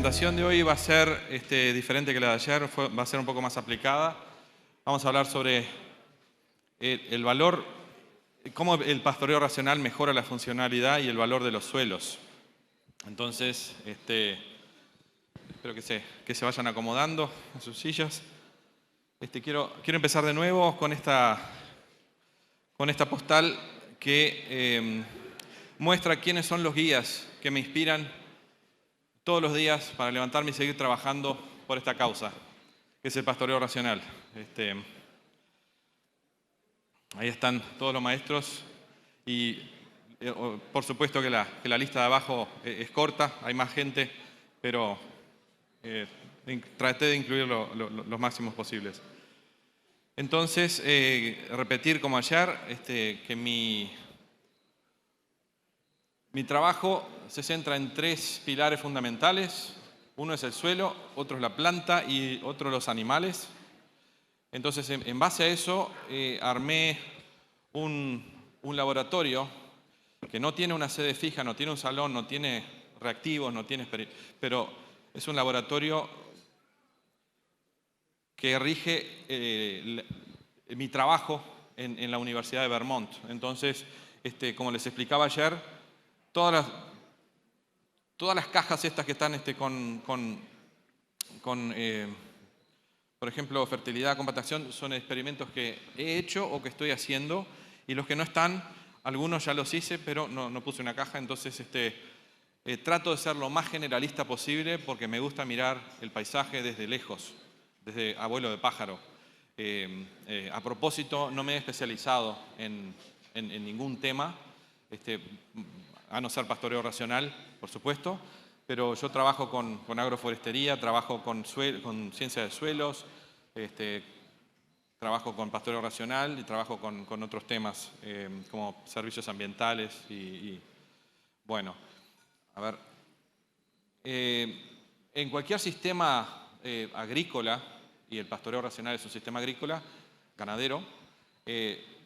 presentación de hoy va a ser diferente que la de ayer, va a ser un poco más aplicada. Vamos a hablar sobre el valor, cómo el pastoreo racional mejora la funcionalidad y el valor de los suelos. Entonces, espero que se vayan acomodando en sus sillas. Quiero empezar de nuevo con esta postal que muestra quiénes son los guías que me inspiran todos los días para levantarme y seguir trabajando por esta causa, que es el pastoreo racional. Ahí están todos los maestros y por supuesto que la lista de abajo es corta, hay más gente, pero traté de incluir los máximos posibles. Entonces, repetir como ayer, que mi trabajo se centra en tres pilares fundamentales. Uno es el suelo, otro es la planta y otro los animales. Entonces, en base a eso, armé un laboratorio que no tiene una sede fija, no tiene un salón, no tiene reactivos, pero es un laboratorio que rige mi trabajo en la Universidad de Vermont. Entonces, como les explicaba ayer, todas las cajas estas que están por ejemplo, fertilidad, compactación, son experimentos que he hecho o que estoy haciendo, y los que no están, algunos ya los hice, pero no puse una caja. Entonces trato de ser lo más generalista posible porque me gusta mirar el paisaje desde lejos, desde abuelo de pájaro. A propósito, no me he especializado en ningún tema, a no ser pastoreo racional, por supuesto, pero yo trabajo con agroforestería, trabajo con ciencia de suelos, trabajo con pastoreo racional y trabajo con otros temas como servicios ambientales bueno, a ver. En cualquier sistema agrícola, y el pastoreo racional es un sistema agrícola, ganadero,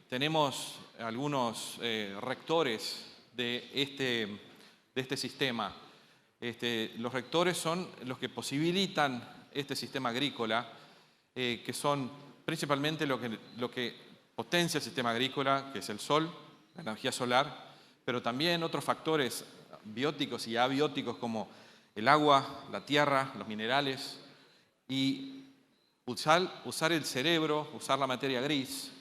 tenemos algunos rectores de este sistema. Los rectores son los que posibilitan este sistema agrícola, que son principalmente lo que potencia el sistema agrícola, que es el sol, la energía solar, pero también otros factores bióticos y abióticos como el agua, la tierra, los minerales, y usar el cerebro, usar la materia gris,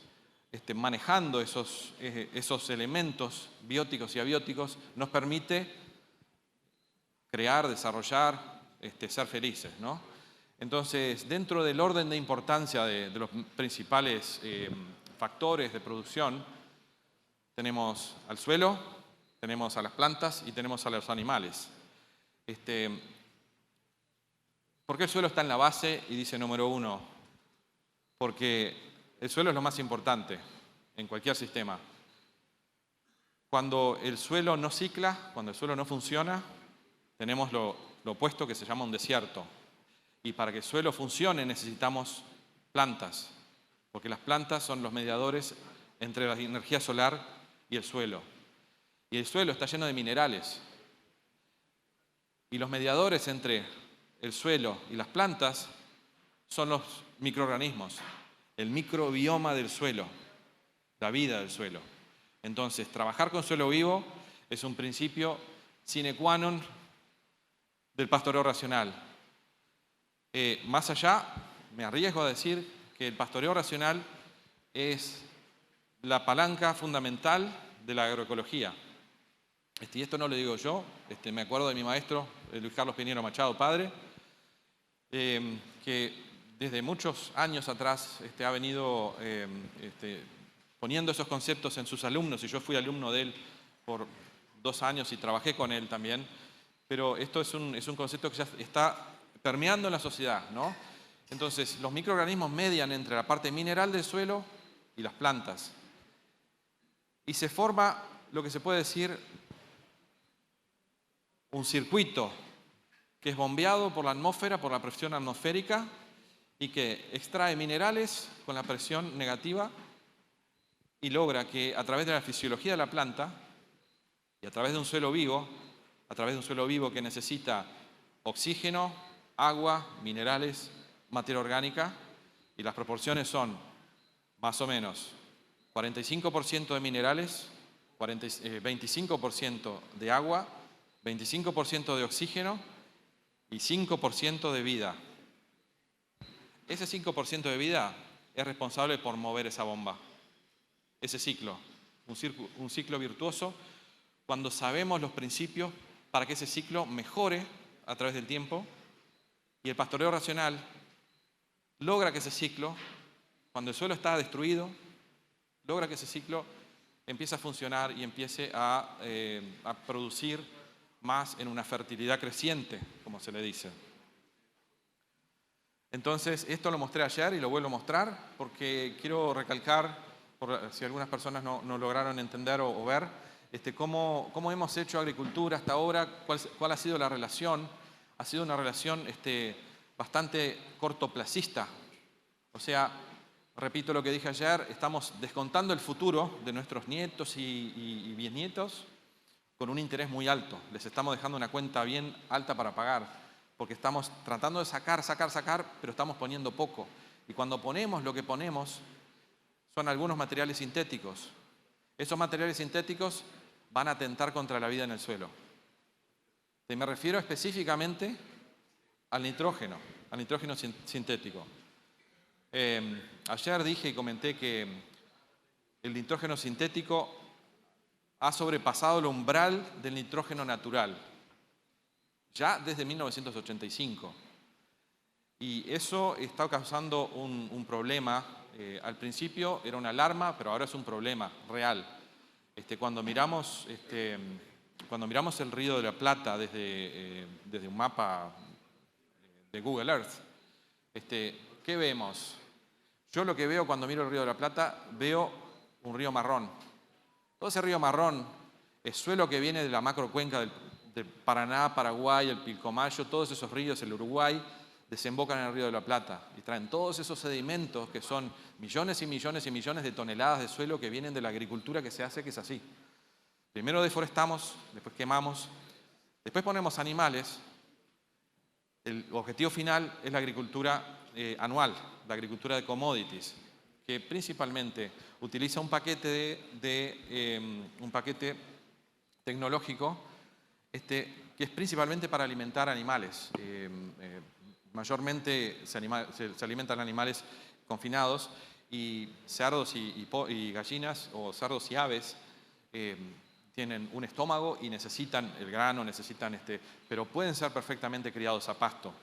manejando esos elementos bióticos y abióticos, nos permite crear, desarrollar, ser felices, ¿no? Entonces, dentro del orden de importancia de los principales factores de producción, tenemos al suelo, tenemos a las plantas y tenemos a los animales. ¿Por qué el suelo está en la base y dice número 1? Porque el suelo es lo más importante en cualquier sistema. Cuando el suelo no cicla, cuando el suelo no funciona, tenemos lo opuesto, que se llama un desierto. Y para que el suelo funcione necesitamos plantas, porque las plantas son los mediadores entre la energía solar y el suelo. Y el suelo está lleno de minerales. Y los mediadores entre el suelo y las plantas son los microorganismos, el microbioma del suelo, la vida del suelo. Entonces, trabajar con suelo vivo es un principio sine qua non del pastoreo racional. Más allá, me arriesgo a decir que el pastoreo racional es la palanca fundamental de la agroecología. Y esto no lo digo yo, me acuerdo de mi maestro, Luis Carlos Piñero Machado, padre, que desde muchos años atrás ha venido poniendo esos conceptos en sus alumnos, y yo fui alumno de él por 2 años y trabajé con él también, pero esto es un concepto que ya está permeando en la sociedad, ¿no? Entonces, los microorganismos median entre la parte mineral del suelo y las plantas, y se forma lo que se puede decir un circuito que es bombeado por la atmósfera, por la presión atmosférica, y que extrae minerales con la presión negativa y logra que a través de la fisiología de la planta y a través de un suelo vivo que necesita oxígeno, agua, minerales, materia orgánica, y las proporciones son más o menos 45% de minerales, 25% de agua, 25% de oxígeno y 5% de vida. Ese 5% de vida es responsable por mover esa bomba. Ese ciclo, un ciclo virtuoso, cuando sabemos los principios para que ese ciclo mejore a través del tiempo, y el pastoreo racional logra que ese ciclo, cuando el suelo está destruido, logra que ese ciclo empiece a funcionar y empiece a producir más en una fertilidad creciente, como se le dice. Entonces, esto lo mostré ayer y lo vuelvo a mostrar porque quiero recalcar, por si algunas personas no lograron entender o ver, cómo hemos hecho agricultura hasta ahora, cuál ha sido la relación. Ha sido una relación bastante cortoplacista. O sea, repito lo que dije ayer, estamos descontando el futuro de nuestros nietos y bisnietos con un interés muy alto. Les estamos dejando una cuenta bien alta para pagar, porque estamos tratando de sacar, pero estamos poniendo poco. Y cuando ponemos lo que ponemos, son algunos materiales sintéticos. Esos materiales sintéticos van a atentar contra la vida en el suelo. Y me refiero específicamente al nitrógeno sintético. Ayer dije y comenté que el nitrógeno sintético ha sobrepasado el umbral del nitrógeno natural, ya desde 1985. Y eso está causando un problema. Al principio era una alarma, pero ahora es un problema real. Cuando miramos el Río de la Plata desde un mapa de Google Earth, ¿qué vemos? Yo lo que veo cuando miro el Río de la Plata, veo un río marrón. Todo ese río marrón es suelo que viene de la macrocuenca del Paraná, Paraguay, el Pilcomayo, todos esos ríos, el Uruguay, desembocan en el Río de la Plata y traen todos esos sedimentos que son millones y millones y millones de toneladas de suelo que vienen de la agricultura que se hace, que es así. Primero deforestamos, después quemamos, después ponemos animales. El objetivo final es la agricultura anual, la agricultura de commodities, que principalmente utiliza un paquete un paquete tecnológico que es principalmente para alimentar animales. Mayormente se alimentan animales confinados, y cerdos y gallinas, o cerdos y aves, tienen un estómago y necesitan el grano, pero pueden ser perfectamente criados a pasto.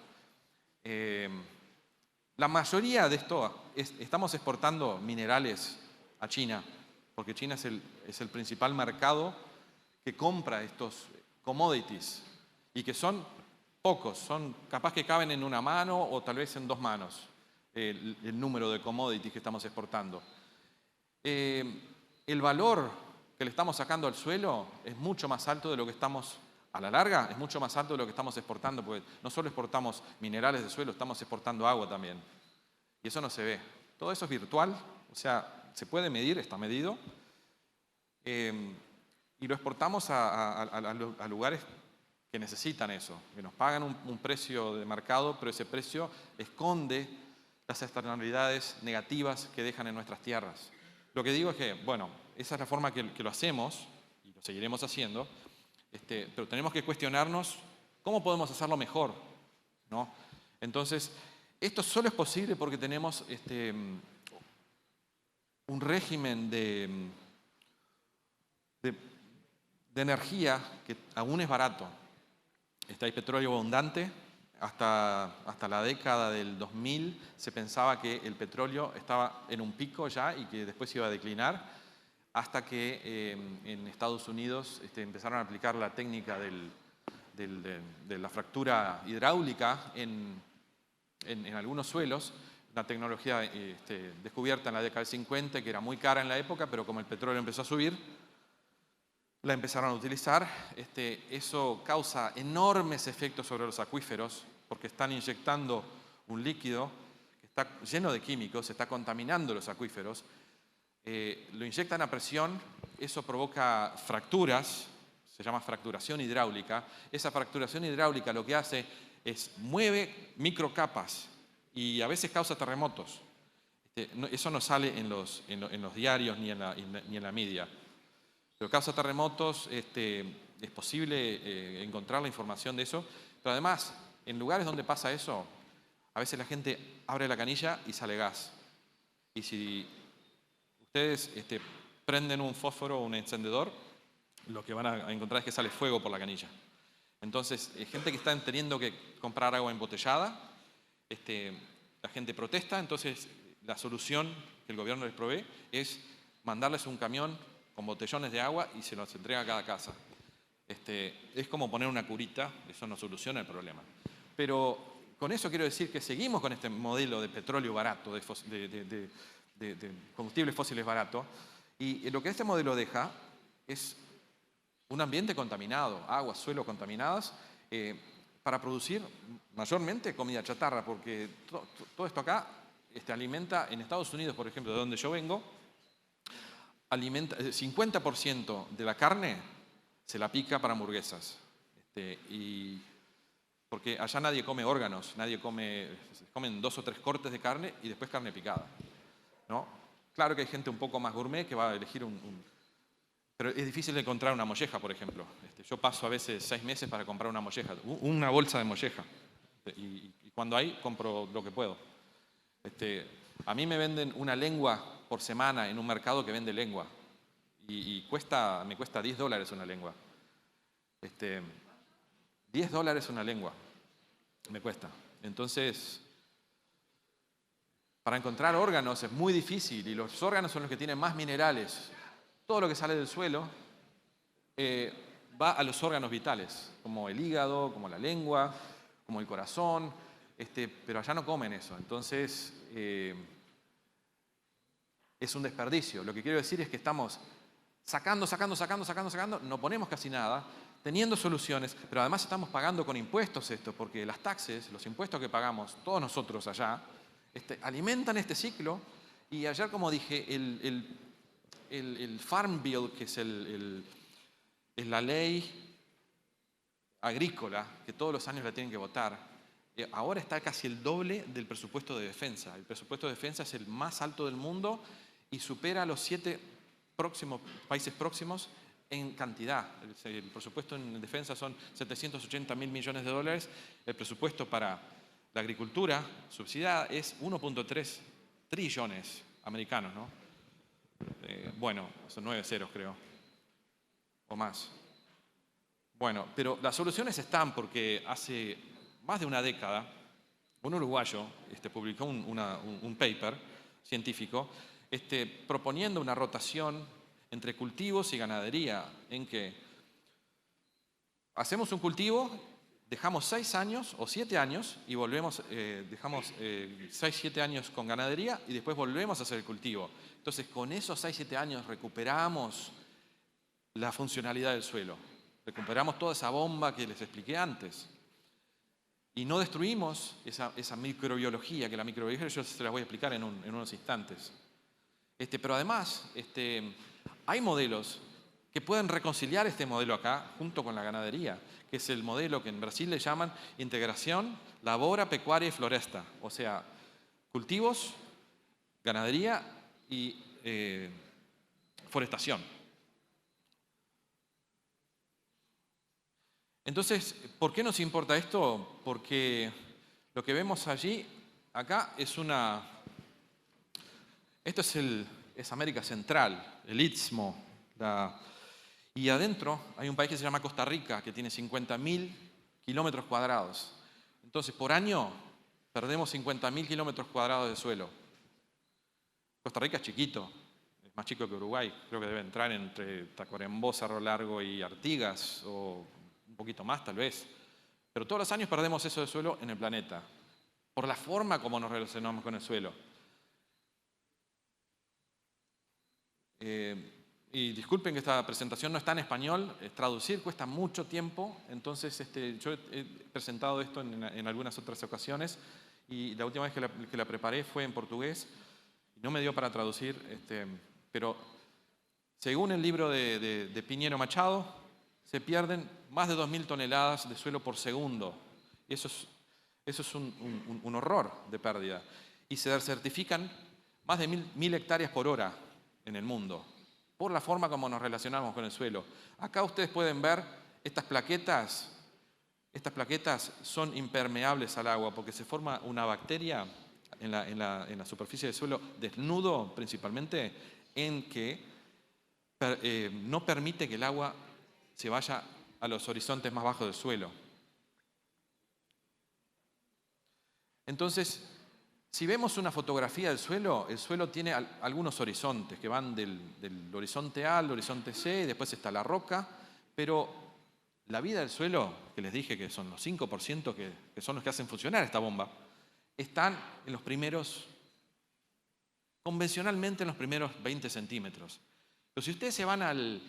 La mayoría de esto, estamos exportando minerales a China, porque China es el principal mercado que compra estos commodities, y que son pocos, son capaz que caben en una mano o tal vez en dos manos, el número de commodities que estamos exportando. El valor que le estamos sacando al suelo es mucho más alto de lo que estamos, a la larga, es mucho más alto de lo que estamos exportando, porque no solo exportamos minerales de suelo, estamos exportando agua también. Y eso no se ve. Todo eso es virtual, o sea, se puede medir, está medido, y lo exportamos a lugares que necesitan eso, que nos pagan un precio de mercado, pero ese precio esconde las externalidades negativas que dejan en nuestras tierras. Lo que digo es que, bueno, esa es la forma que lo hacemos, y lo seguiremos haciendo, pero tenemos que cuestionarnos cómo podemos hacerlo mejor, ¿no? Entonces, esto solo es posible porque tenemos un régimen de energía que aún es barato. Hay petróleo abundante. Hasta la década del 2000 se pensaba que el petróleo estaba en un pico ya y que después iba a declinar, hasta que en Estados Unidos empezaron a aplicar la técnica de la fractura hidráulica en algunos suelos, una tecnología descubierta en la década del 50, que era muy cara en la época, pero como el petróleo empezó a subir, la empezaron a utilizar. Eso causa enormes efectos sobre los acuíferos, porque están inyectando un líquido que está lleno de químicos, se está contaminando los acuíferos. Lo inyectan a presión, eso provoca fracturas, se llama fracturación hidráulica. Esa fracturación hidráulica lo que hace mueve microcapas y a veces causa terremotos. Eso no sale en los diarios ni en la media. Pero causa terremotos, es posible encontrar la información de eso. Pero además, en lugares donde pasa eso, a veces la gente abre la canilla y sale gas. Y si ustedes prenden un fósforo o un encendedor, lo que van a encontrar es que sale fuego por la canilla. Entonces, gente que está teniendo que comprar agua embotellada, la gente protesta, entonces la solución que el gobierno les provee es mandarles un camión con botellones de agua y se los entrega a cada casa. Es como poner una curita, eso no soluciona el problema. Pero con eso quiero decir que seguimos con este modelo de petróleo barato, de combustibles fósiles baratos, y lo que este modelo deja es un ambiente contaminado, aguas, suelos contaminadas, para producir mayormente comida chatarra, porque todo esto acá alimenta, en Estados Unidos, por ejemplo, de donde yo vengo, alimenta, el 50% de la carne se la pica para hamburguesas. Porque allá nadie come órganos, comen 2 o 3 cortes de carne y después carne picada, ¿no? Claro que hay gente un poco más gourmet que va a elegir pero es difícil de encontrar una molleja, por ejemplo. Yo paso a veces 6 meses para comprar una molleja, una bolsa de molleja. Y cuando hay, compro lo que puedo. A mí me venden una lengua por semana en un mercado que vende lengua. Y me cuesta $10 una lengua. $10 una lengua me cuesta. Entonces, para encontrar órganos es muy difícil, y los órganos son los que tienen más minerales. Todo lo que sale del suelo va a los órganos vitales, como el hígado, como la lengua, como el corazón, pero allá no comen eso. Entonces, es un desperdicio. Lo que quiero decir es que estamos sacando, no ponemos casi nada, teniendo soluciones, pero además estamos pagando con impuestos esto, porque las taxes, los impuestos que pagamos todos nosotros allá, alimentan este ciclo. Y ayer, como dije, el Farm Bill, que es la ley agrícola, que todos los años la tienen que votar, ahora está casi el doble del presupuesto de defensa. El presupuesto de defensa es el más alto del mundo y supera a los 7 países próximos en cantidad. El presupuesto en defensa son $780.000 millones. El presupuesto para la agricultura subsidiada es 1.3 trillones americanos, ¿no? Bueno, son 9 ceros, creo, o más. Bueno, pero las soluciones están, porque hace más de una década un uruguayo publicó un paper científico proponiendo una rotación entre cultivos y ganadería, en que hacemos un cultivo, dejamos 6 años o 7 años y dejamos 6-7 años con ganadería y después volvemos a hacer el cultivo. Entonces, con esos 6-7 años recuperamos la funcionalidad del suelo, recuperamos toda esa bomba que les expliqué antes. Y no destruimos esa microbiología, que la microbiología yo se las voy a explicar en unos instantes. Pero además, hay modelos que pueden reconciliar este modelo acá junto con la ganadería, que es el modelo que en Brasil le llaman integración lavoura, pecuaria y floresta. O sea, cultivos, ganadería y forestación. Entonces, ¿por qué nos importa esto? Porque lo que vemos acá esto es América Central, el Istmo, y adentro hay un país que se llama Costa Rica, que tiene 50.000 kilómetros cuadrados. Entonces, por año perdemos 50.000 kilómetros cuadrados de suelo. Costa Rica es chiquito, es más chico que Uruguay, creo que debe entrar entre Tacuarembó, Cerro Largo y Artigas, o un poquito más tal vez. Pero todos los años perdemos eso de suelo en el planeta, por la forma como nos relacionamos con el suelo. Y disculpen que esta presentación no está en español, traducir cuesta mucho tiempo, entonces yo he presentado esto en algunas otras ocasiones, y la última vez que la preparé fue en portugués, y no me dio para traducir, pero según el libro de Piñero Machado, se pierden más de 2.000 toneladas de suelo por segundo. Y eso es un horror de pérdida. Y se desertifican más de 1000 hectáreas por hora en el mundo, por la forma como nos relacionamos con el suelo. Acá ustedes pueden ver estas plaquetas. Estas plaquetas son impermeables al agua porque se forma una bacteria en la superficie del suelo, desnudo principalmente, en que no permite que el agua se vaya a los horizontes más bajos del suelo. Entonces, si vemos una fotografía del suelo, el suelo tiene algunos horizontes que van del horizonte A al horizonte C, y después está la roca, pero la vida del suelo, que les dije que son los 5% que son los que hacen funcionar esta bomba, están en los primeros, convencionalmente en los primeros 20 centímetros. Pero si ustedes se van al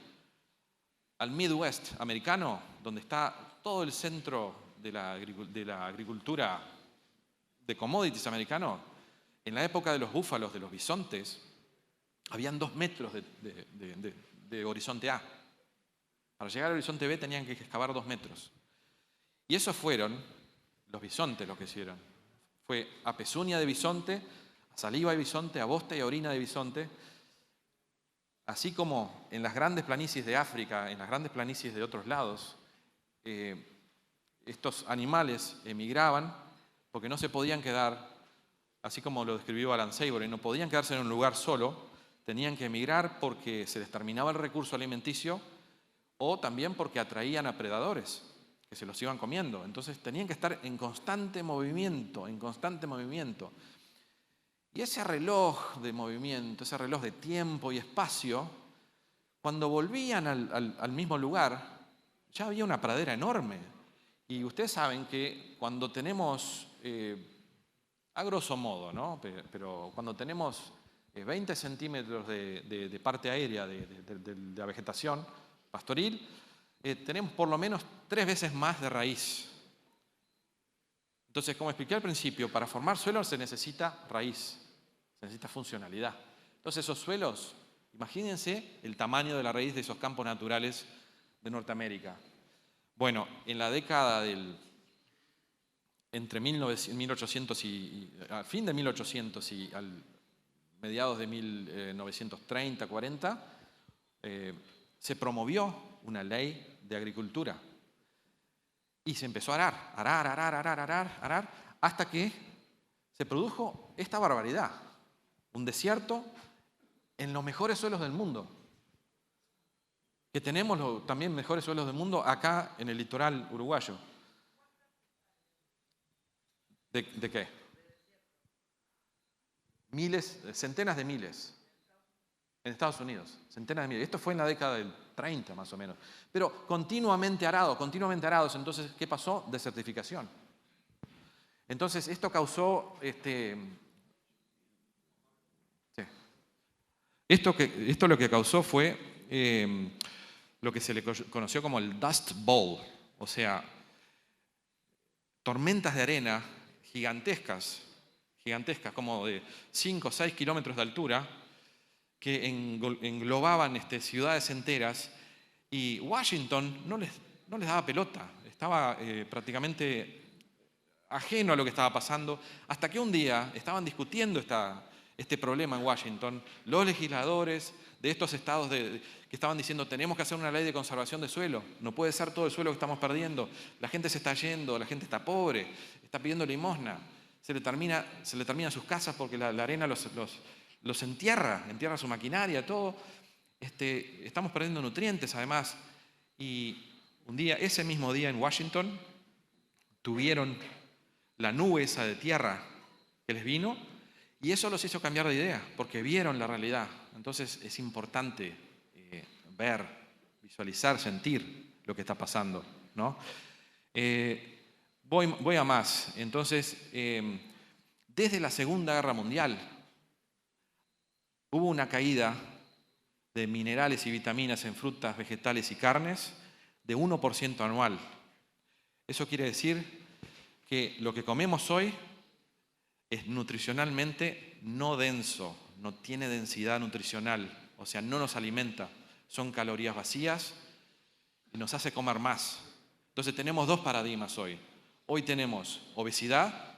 Midwest americano, donde está todo el centro de la agricultura de commodities americano, en la época de los búfalos, de los bisontes, habían 2 metros de horizonte A. Para llegar al horizonte B tenían que excavar 2 metros. Y esos fueron los bisontes los que hicieron. Fue a pezuña de bisonte, a saliva de bisonte, a bosta y a orina de bisonte. Así como en las grandes planicies de África, en las grandes planicies de otros lados, estos animales emigraban porque no se podían quedar, así como lo describió Alan Savory, no podían quedarse en un lugar solo, tenían que emigrar porque se les terminaba el recurso alimenticio o también porque atraían a predadores que se los iban comiendo. Entonces tenían que estar en constante movimiento, en constante movimiento. Y ese reloj de movimiento, ese reloj de tiempo y espacio, cuando volvían al mismo lugar, ya había una pradera enorme. Y ustedes saben que cuando tenemos, a grosso modo, ¿no? Pero cuando tenemos 20 centímetros de parte aérea de la vegetación pastoril, tenemos por lo menos 3 veces más de raíz. Entonces, como expliqué al principio, para formar suelos se necesita raíz, se necesita funcionalidad. Entonces, esos suelos, imagínense el tamaño de la raíz de esos campos naturales de Norteamérica. Bueno, en la década entre 1800 y al fin de 1800 y al mediados de 1930, 40, se promovió una ley de agricultura y se empezó a arar, hasta que se produjo esta barbaridad, un desierto en los mejores suelos del mundo, que tenemos también mejores suelos del mundo acá en el litoral uruguayo. ¿De qué? Miles, centenas de miles. En Estados Unidos, centenas de miles. Esto fue en la década del 30 más o menos. Pero continuamente arados. Entonces, ¿qué pasó? Desertificación. Entonces, esto causó Esto lo que causó fue lo que se le conoció como el Dust Bowl, o sea, tormentas de arena gigantescas, como de 5 o 6 kilómetros de altura, que englobaban ciudades enteras, y Washington no les daba pelota, estaba prácticamente ajeno a lo que estaba pasando, hasta que un día estaban discutiendo este problema en Washington, los legisladores de estos estados que estaban diciendo tenemos que hacer una ley de conservación de suelo, no puede ser todo el suelo que estamos perdiendo, la gente se está yendo, la gente está pobre, está pidiendo limosna, se le termina sus casas porque la arena los entierra su maquinaria, todo. Estamos perdiendo nutrientes además. Y ese mismo día en Washington, tuvieron la nube esa de tierra que les vino, y eso los hizo cambiar de idea, porque vieron la realidad. Entonces es importante ver, visualizar, sentir lo que está pasando, ¿no? Voy a más. Entonces, desde la Segunda Guerra Mundial, hubo una caída de minerales y vitaminas en frutas, vegetales y carnes de 1% anual. Eso quiere decir que lo que comemos hoy es nutricionalmente no denso, no tiene densidad nutricional, o sea, no nos alimenta, son calorías vacías y nos hace comer más. Entonces tenemos 2 paradigmas hoy. Hoy tenemos obesidad,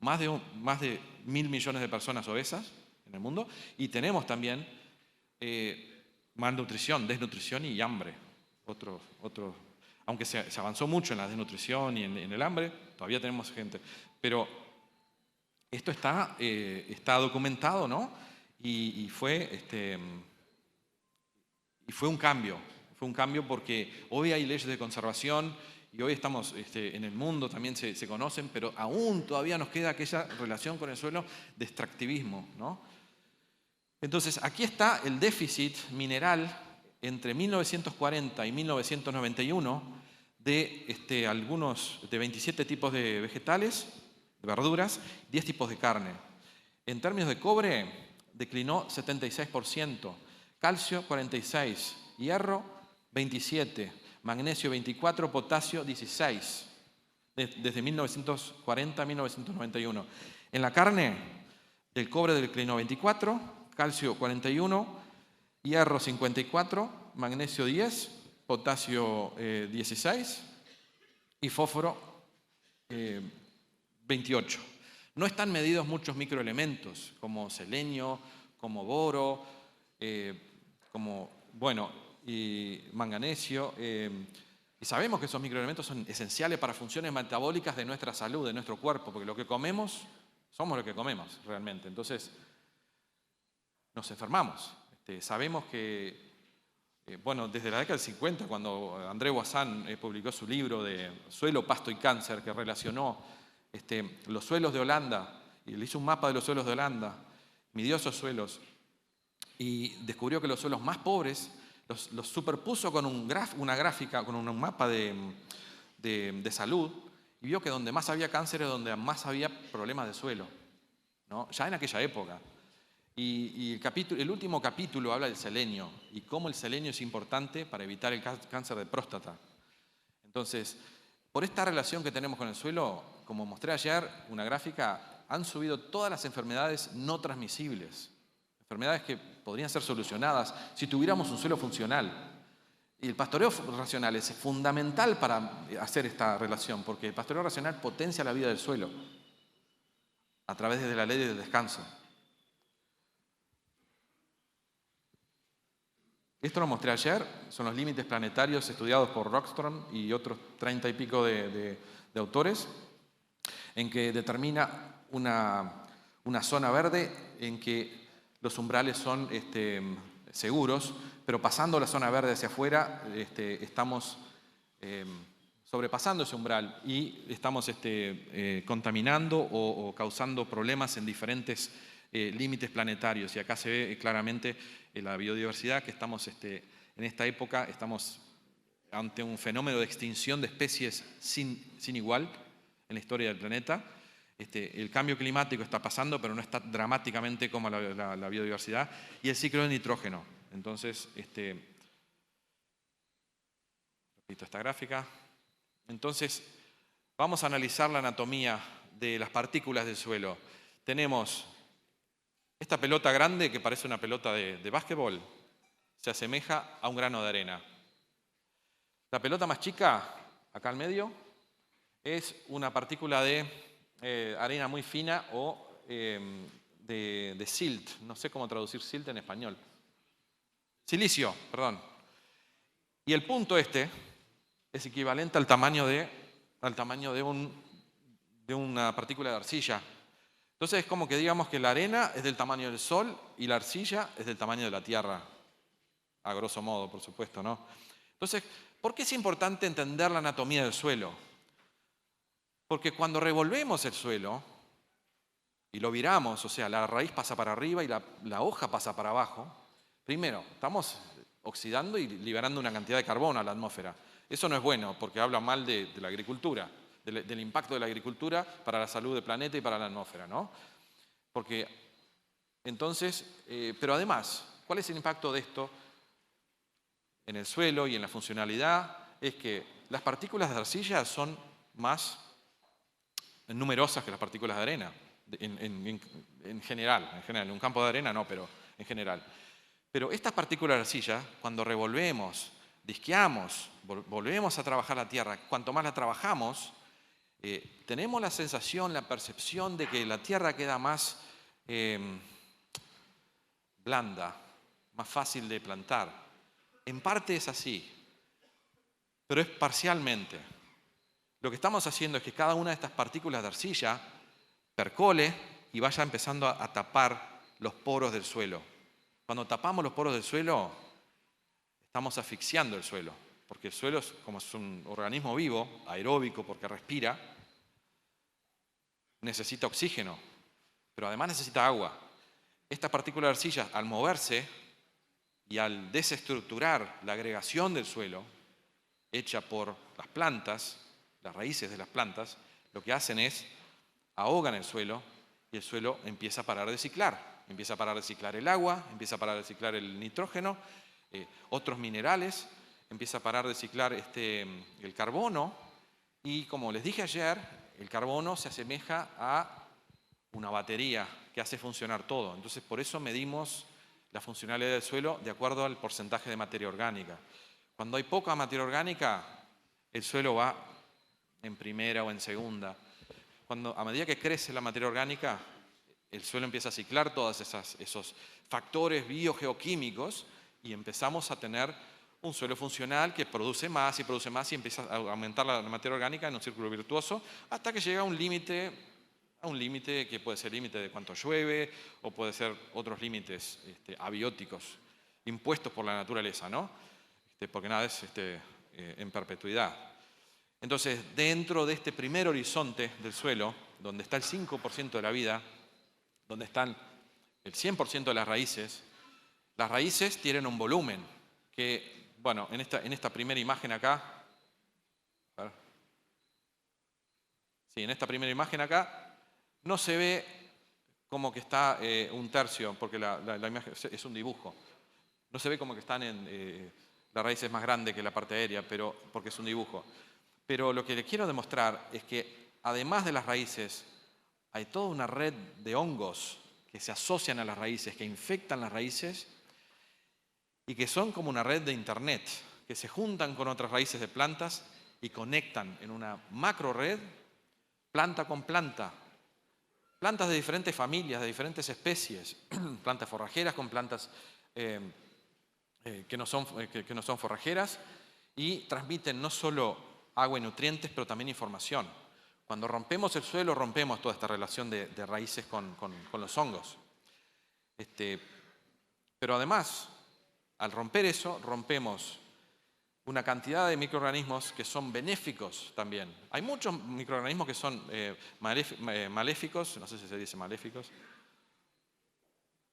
más de 1.000 millones de personas obesas en el mundo, y tenemos también malnutrición, desnutrición y hambre. Aunque se avanzó mucho en la desnutrición y en el hambre, todavía tenemos gente. Pero esto está documentado, ¿no? Y fue un cambio. Fue un cambio porque hoy hay leyes de conservación y hoy estamos en el mundo, también se conocen, pero aún todavía nos queda aquella relación con el suelo de extractivismo, ¿no? Entonces, aquí está el déficit mineral entre 1940 y 1991 de algunos de 27 tipos de vegetales, de verduras, 10 tipos de carne. En términos de cobre, declinó 76%, calcio 46%, hierro 27%, magnesio 24%, potasio 16%, desde 1940 a 1991. En la carne, el cobre declinó 24%, calcio 41%, hierro 54%, magnesio 10%, potasio 16% y fósforo 28%. No están medidos muchos microelementos como selenio, como boro, y manganesio. Y sabemos que esos microelementos son esenciales para funciones metabólicas de nuestra salud, de nuestro cuerpo, porque lo que comemos, somos lo que comemos realmente. Entonces, nos enfermamos. Sabemos que, desde la década del 50, cuando André Bazin publicó su libro de Suelo, Pasto y Cáncer, que relacionó los suelos de Holanda, y le hizo un mapa de los suelos de Holanda, midió esos suelos, y descubrió que los suelos más pobres los superpuso con una gráfica, con un mapa de salud, y vio que donde más había cáncer es donde más había problemas de suelo, ¿no? Ya en aquella época. Y el último capítulo habla del selenio y cómo el selenio es importante para evitar el cáncer de próstata. Entonces, por esta relación que tenemos con el suelo, como mostré ayer, una gráfica, han subido todas las enfermedades no transmisibles. Enfermedades que podrían ser solucionadas si tuviéramos un suelo funcional. Y el pastoreo racional es fundamental para hacer esta relación, porque el pastoreo racional potencia la vida del suelo a través de la ley del descanso. Esto lo mostré ayer, son los límites planetarios estudiados por Rockström y otros 30 y pico de autores, en que determina una zona verde en que los umbrales son seguros, pero pasando la zona verde hacia afuera estamos sobrepasando ese umbral y estamos contaminando o causando problemas en diferentes límites planetarios. Y acá se ve claramente la biodiversidad, que estamos en esta época, estamos ante un fenómeno de extinción de especies sin igual en la historia del planeta. El cambio climático está pasando, pero no está dramáticamente como la biodiversidad, y el ciclo de nitrógeno. Entonces, repito esta gráfica. Entonces, vamos a analizar la anatomía de las partículas del suelo. Tenemos esta pelota grande que parece una pelota de básquetbol, se asemeja a un grano de arena. La pelota más chica, acá al medio, es una partícula de arena muy fina o de silt. No sé cómo traducir silt en español. Silicio, perdón. Y el punto es equivalente al tamaño de una partícula de arcilla. Entonces es como que digamos que la arena es del tamaño del Sol y la arcilla es del tamaño de la Tierra. A grosso modo, por supuesto, ¿no? Entonces, ¿por qué es importante entender la anatomía del suelo? Porque cuando revolvemos el suelo y lo viramos, o sea, la raíz pasa para arriba y la hoja pasa para abajo, primero, estamos oxidando y liberando una cantidad de carbono a la atmósfera. Eso no es bueno porque habla mal de la agricultura, del impacto de la agricultura para la salud del planeta y para la atmósfera, ¿no? Porque, entonces, pero además, ¿cuál es el impacto de esto en el suelo y en la funcionalidad? Es que las partículas de arcilla son más numerosas que las partículas de arena, en general, en un campo de arena no, pero en general. Pero estas partículas de arcilla, cuando revolvemos, disqueamos, volvemos a trabajar la tierra, cuanto más la trabajamos, tenemos la sensación, la percepción de que la tierra queda más blanda, más fácil de plantar. En parte es así, pero es parcialmente. Lo que estamos haciendo es que cada una de estas partículas de arcilla percole y vaya empezando a tapar los poros del suelo. Cuando tapamos los poros del suelo, estamos asfixiando el suelo, porque el suelo, como es un organismo vivo, aeróbico porque respira, necesita oxígeno, pero además necesita agua. Esta partícula de arcilla, al moverse y al desestructurar la agregación del suelo, hecha por las plantas, las raíces de las plantas, lo que hacen es ahogan el suelo y el suelo empieza a parar de ciclar. Empieza a parar de ciclar el agua, empieza a parar de ciclar el nitrógeno, otros minerales, empieza a parar de ciclar el carbono y, como les dije ayer, el carbono se asemeja a una batería que hace funcionar todo. Entonces, por eso medimos la funcionalidad del suelo de acuerdo al porcentaje de materia orgánica. Cuando hay poca materia orgánica, el suelo va en primera o en segunda. A medida que crece la materia orgánica, el suelo empieza a ciclar todos esos factores biogeoquímicos y empezamos a tener un suelo funcional que produce más y empieza a aumentar la materia orgánica en un círculo virtuoso hasta que llega a un límite que puede ser límite de cuánto llueve o puede ser otros límites abióticos impuestos por la naturaleza, ¿no? Porque nada es en perpetuidad. Entonces, dentro de este primer horizonte del suelo, donde está el 5% de la vida, donde están el 100% de las raíces tienen un volumen que, bueno, en esta primera imagen acá, sí, en esta primera imagen acá, no se ve como que está un tercio, porque la imagen es un dibujo. No se ve como que están la raíz es más grande que la parte aérea, porque es un dibujo. Pero lo que les quiero demostrar es que, además de las raíces, hay toda una red de hongos que se asocian a las raíces, que infectan las raíces y que son como una red de internet, que se juntan con otras raíces de plantas y conectan en una macro red, planta con planta. Plantas de diferentes familias, de diferentes especies, plantas forrajeras con plantas que no son forrajeras y transmiten no solo agua y nutrientes, pero también información. Cuando rompemos el suelo, rompemos toda esta relación de raíces con los hongos. Pero además, al romper eso, rompemos una cantidad de microorganismos que son benéficos también. Hay muchos microorganismos que son maléficos, no sé si se dice maléficos,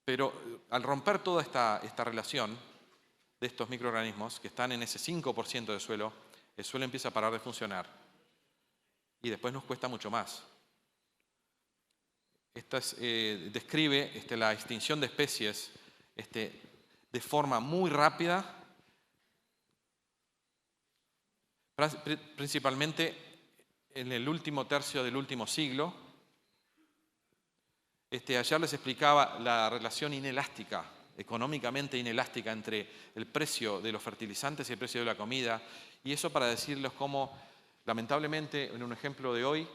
pero al romper toda esta relación de estos microorganismos que están en ese 5% del suelo, el suelo empieza a parar de funcionar y después nos cuesta mucho más. Esta describe la extinción de especies de forma muy rápida, principalmente en el último tercio del último siglo. Ayer les explicaba la relación inelástica, económicamente inelástica, entre el precio de los fertilizantes y el precio de la comida. Y eso para decirles cómo, lamentablemente, en un ejemplo de hoy,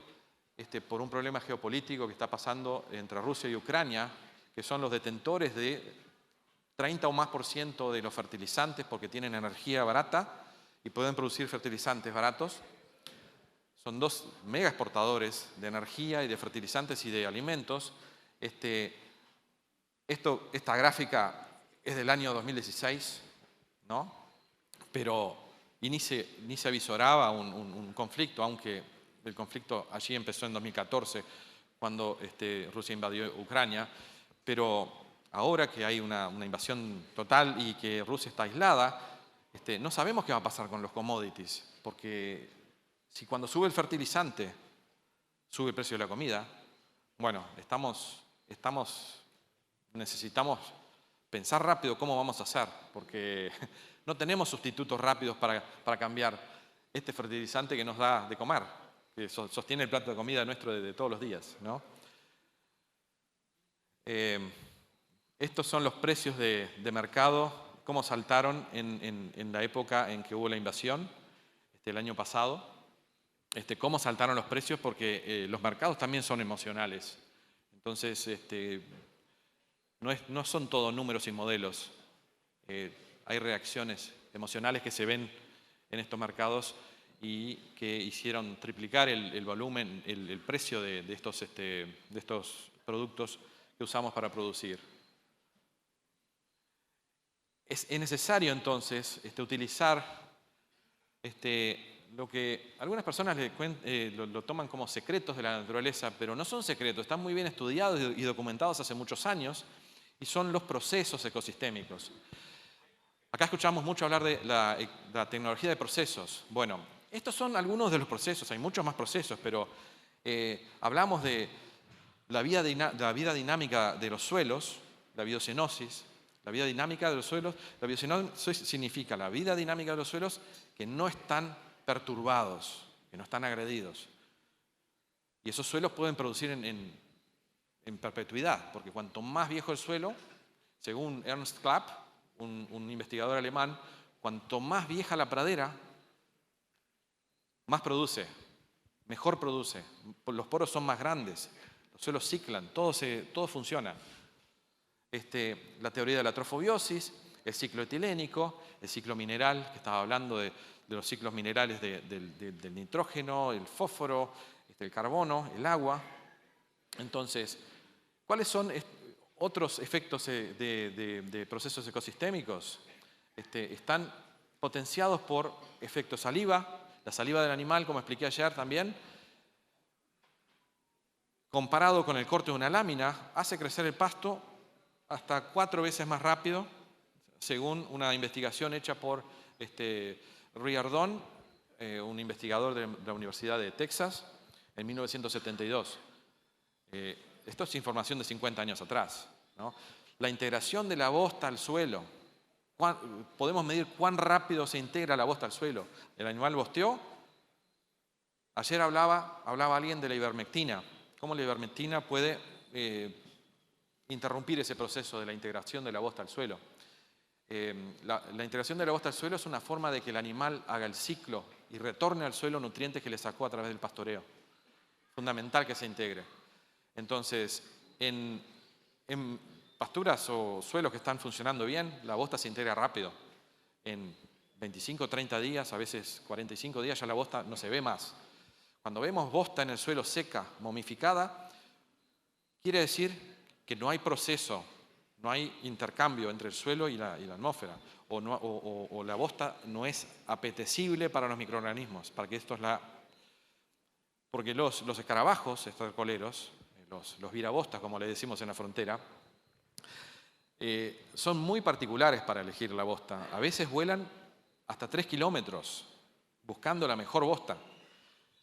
por un problema geopolítico que está pasando entre Rusia y Ucrania, que son los detentores de 30 o más % de los fertilizantes porque tienen energía barata y pueden producir fertilizantes baratos. Son dos mega exportadores de energía y de fertilizantes y de alimentos. Esta gráfica es del año 2016, ¿no? Pero ni se avisoraba un conflicto, aunque el conflicto allí empezó en 2014, cuando Rusia invadió Ucrania. Pero ahora que hay una invasión total y que Rusia está aislada, no sabemos qué va a pasar con los commodities, porque si cuando sube el fertilizante sube el precio de la comida, bueno, necesitamos pensar rápido cómo vamos a hacer, porque no tenemos sustitutos rápidos para cambiar este fertilizante que nos da de comer, que sostiene el plato de comida nuestro de todos los días, ¿no? Estos son los precios de mercado, cómo saltaron en la época en que hubo la invasión, el año pasado. cómo saltaron los precios, porque los mercados también son emocionales. Entonces, no son todos números y modelos. Hay reacciones emocionales que se ven en estos mercados y que hicieron triplicar el volumen, el precio de estos productos que usamos para producir. Es necesario entonces utilizar lo que algunas personas lo toman como secretos de la naturaleza, pero no son secretos, están muy bien estudiados y documentados hace muchos años, y son los procesos ecosistémicos. Acá escuchamos mucho hablar de la tecnología de procesos. Bueno, estos son algunos de los procesos, hay muchos más procesos, pero hablamos de la vida dinámica de los suelos, la biocenosis, la vida dinámica de los suelos. La biocenosis significa la vida dinámica de los suelos que no están perturbados, que no están agredidos. Y esos suelos pueden producir en perpetuidad, porque cuanto más viejo el suelo, según Ernst Klapp, un investigador alemán, cuanto más vieja la pradera, más produce, mejor produce. Los poros son más grandes, los suelos ciclan, todo funciona. La teoría de la trofobiosis, el ciclo etilénico, el ciclo mineral, que estaba hablando de los ciclos minerales del nitrógeno, el fósforo, el carbono, el agua. Entonces, ¿cuáles son otros efectos de procesos ecosistémicos? Están potenciados por efecto saliva. La saliva del animal, como expliqué ayer también, comparado con el corte de una lámina, hace crecer el pasto hasta 4 veces más rápido, según una investigación hecha por Riordan, un investigador de la Universidad de Texas, en 1972. Esto es información de 50 años atrás, ¿no? La integración de la bosta al suelo. Podemos medir cuán rápido se integra la bosta al suelo. El animal bosteó. Ayer hablaba alguien de la ivermectina. Cómo la ivermectina puede interrumpir ese proceso de la integración de la bosta al suelo. La integración de la bosta al suelo es una forma de que el animal haga el ciclo y retorne al suelo nutrientes que le sacó a través del pastoreo. Fundamental que se integre. Entonces, en pasturas o suelos que están funcionando bien, la bosta se integra rápido. En 25 o 30 días, a veces 45 días, ya la bosta no se ve más. Cuando vemos bosta en el suelo seca, momificada, quiere decir que no hay proceso, no hay intercambio entre el suelo y la atmósfera, o la bosta no es apetecible para los microorganismos, porque los escarabajos estercoleros, los virabostas, como le decimos en la frontera, son muy particulares para elegir la bosta. A veces vuelan hasta 3 kilómetros buscando la mejor bosta.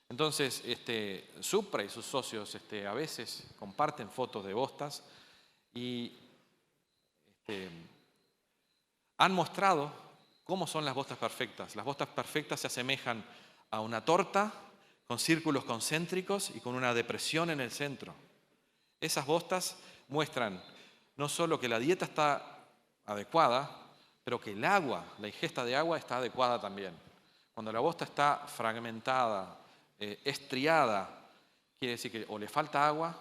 Entonces, Supra y sus socios a veces comparten fotos de bostas y han mostrado cómo son las bostas perfectas. Las bostas perfectas se asemejan a una torta con círculos concéntricos y con una depresión en el centro. Esas bostas muestran no solo que la dieta está adecuada, pero que el agua, la ingesta de agua está adecuada también. Cuando la bosta está fragmentada, estriada, quiere decir que o le falta agua,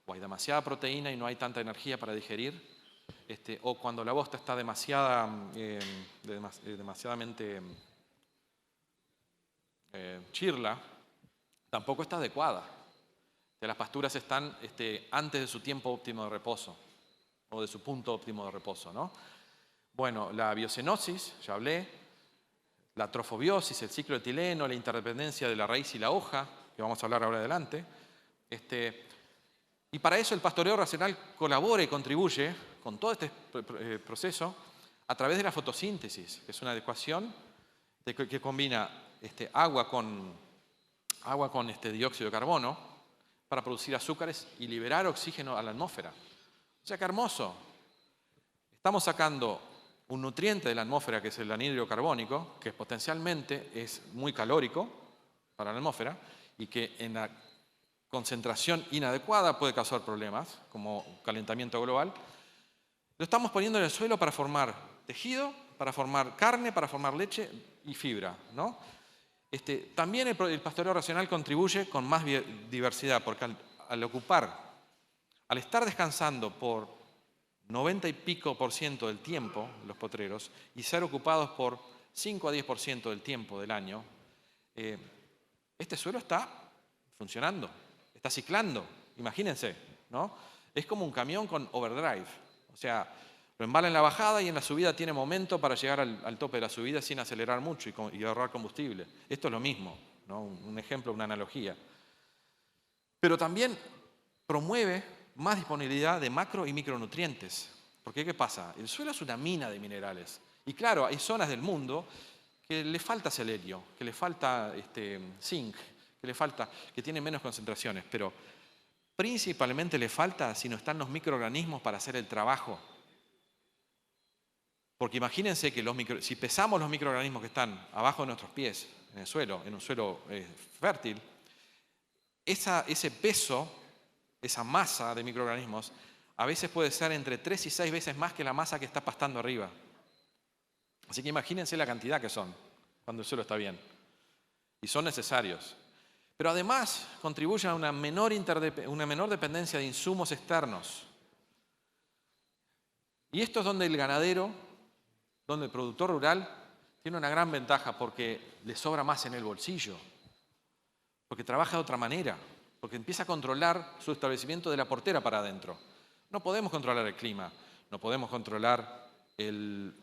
o hay demasiada proteína y no hay tanta energía para digerir, o cuando la bosta está demasiadamente chirla, tampoco está adecuada. Las pasturas están antes de su tiempo óptimo de reposo, o de su punto óptimo de reposo, ¿no? Bueno, la biocenosis, ya hablé, la trofobiosis, el ciclo etileno, la interdependencia de la raíz y la hoja, que vamos a hablar ahora adelante. Y para eso el pastoreo racional colabora y contribuye con todo este proceso a través de la fotosíntesis, que es una ecuación que combina agua con dióxido de carbono para producir azúcares y liberar oxígeno a la atmósfera. O sea, qué hermoso. Estamos sacando un nutriente de la atmósfera, que es el anhídrido carbónico, que potencialmente es muy calórico para la atmósfera y que en la concentración inadecuada puede causar problemas, como calentamiento global. Lo estamos poniendo en el suelo para formar tejido, para formar carne, para formar leche y fibra, ¿no? También el pastoreo racional contribuye con más diversidad, porque al estar descansando por 90 y pico por ciento del tiempo, los potreros, y ser ocupados por 5 a 10% del tiempo del año, este suelo está funcionando, está ciclando, imagínense, ¿no? Es como un camión con overdrive, o sea, lo embala en la bajada y en la subida tiene momento para llegar al tope de la subida sin acelerar mucho y ahorrar combustible. Esto es lo mismo, ¿no? Un ejemplo, una analogía. Pero también promueve más disponibilidad de macro y micronutrientes. Porque ¿qué pasa? El suelo es una mina de minerales. Y claro, hay zonas del mundo que le falta selenio, que le falta zinc, que tienen menos concentraciones, pero principalmente le falta si no están los microorganismos para hacer el trabajo. Porque imagínense que si pesamos los microorganismos que están abajo de nuestros pies, en un suelo fértil, ese peso, esa masa de microorganismos, a veces puede ser entre 3 y 6 veces más que la masa que está pastando arriba. Así que imagínense la cantidad que son cuando el suelo está bien. Y son necesarios. Pero además contribuyen a una menor dependencia de insumos externos. Y esto es donde el ganadero, donde el productor rural tiene una gran ventaja porque le sobra más en el bolsillo, porque trabaja de otra manera, porque empieza a controlar su establecimiento de la portera para adentro. No podemos controlar el clima, no podemos controlar el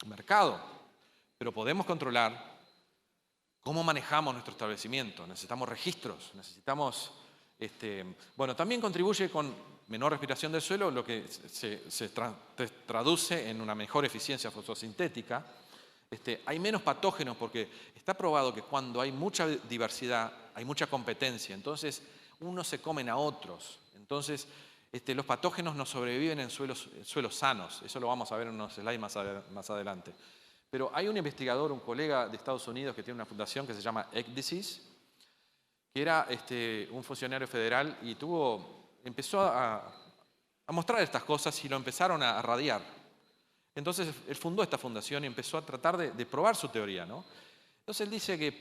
mercado, pero podemos controlar cómo manejamos nuestro establecimiento. Necesitamos registros, también contribuye con menor respiración del suelo, lo que se traduce en una mejor eficiencia fotosintética. Hay menos patógenos porque está probado que cuando hay mucha diversidad, hay mucha competencia. Entonces, unos se comen a otros. Entonces, los patógenos no sobreviven en suelos sanos. Eso lo vamos a ver en unos slides más adelante. Pero hay un investigador, un colega de Estados Unidos que tiene una fundación que se llama Ecdisys, que era un funcionario federal y empezó a mostrar estas cosas y lo empezaron a radiar. Entonces él fundó esta fundación y empezó a tratar de probar su teoría, ¿no? Entonces él dice que